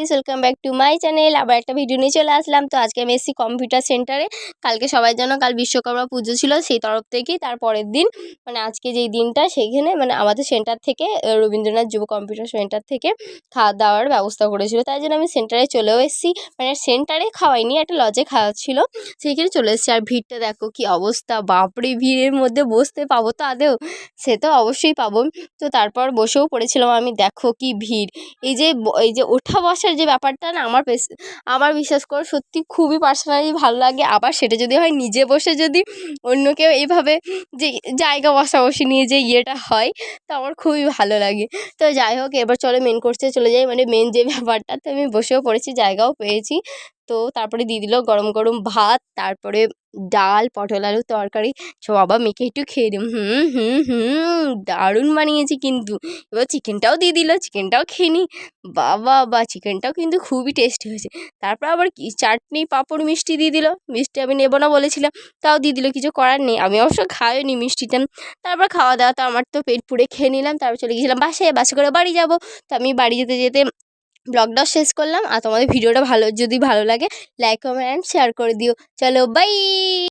Guys, welcome back to my channel. আবার একটা video নিয়ে চলে আসলাম। তো আজকে আমি এসেছি কম্পিউটার সেন্টারে। কালকে সবাই জানো কাল বিশ্বকর্মা পুজো ছিল, সেই তরফ থেকেই তার পরের দিন মানে আজকে যেই দিনটা সেইখানে মানে আমাদের সেন্টার থেকে রবীন্দ্রনাথ যুব কম্পিউটার সেন্টার থেকে খাওয়া দাওয়ার ব্যবস্থা করেছিল। তাই জন্য আমি সেন্টারে চলেও এসেছি। মানে সেন্টারে খাওয়াইনি, একটা লজে খাওয়া ছিল, সেইখানে চলে এসেছি। আর ভিড়টা দেখো কি অবস্থা, বাপরে! ভিড়ের মধ্যে বসতে পাবো তো আদেও? সে তো অবশ্যই পাবো। তো তারপর বসেও পড়েছিলাম আমি, দেখো কি ভিড়। এই যে ওঠা বসার যে ব্যাপারটা না, আমার বিশ্বাস করো সত্যি খুবই পার্সোনালি ভালো লাগে। আবার সেটা যদি হয় নিজে বসে, যদি অন্য কেউ এইভাবে যে জায়গা বসাবসি নিয়ে যে ইয়েটা হয়, তো আমার খুবই ভালো লাগে। তো যাই হোক, এবার চলো মেন কোর্সে চলে যাই, মানে মেন যে ব্যাপারটা। তো আমি বসেও পড়েছি, জায়গাও পেয়েছি। তো তারপরে দিয়ে দিল গরম গরম ভাত, তারপরে ডাল, পটল আলুর তরকারি। বাবা, মেখে একটু খেয়ে দিম। দারুণ বানিয়েছি কিন্তু। এবার চিকেনটাও দিয়ে দিল, চিকেনটাও খেয়ে নিই। বাবা, চিকেনটাও কিন্তু খুবই টেস্টি হয়েছে। তারপর আবার কি চাটনি, পাঁপড়, মিষ্টি দিয়ে দিল। মিষ্টি আমি নেবো না বলেছিলাম, তাও দিয়ে দিল, কিছু করার নেই। আমি অবশ্য খাইনি মিষ্টিটা। তারপর খাওয়া দাওয়া তো আমার তো পেট পুড়ে খেয়ে নিলাম। তারপর চলে গেছিলাম বাসে করে বাড়ি যাব। তো আমি বাড়ি যেতে যেতে ব্লগটাও শেষ করলাম। আর তোমাদের ভিডিওটা যদি ভালো লাগে, লাইক, কমেন্ট অ্যান্ড শেয়ার করে দিও। চলো বাই।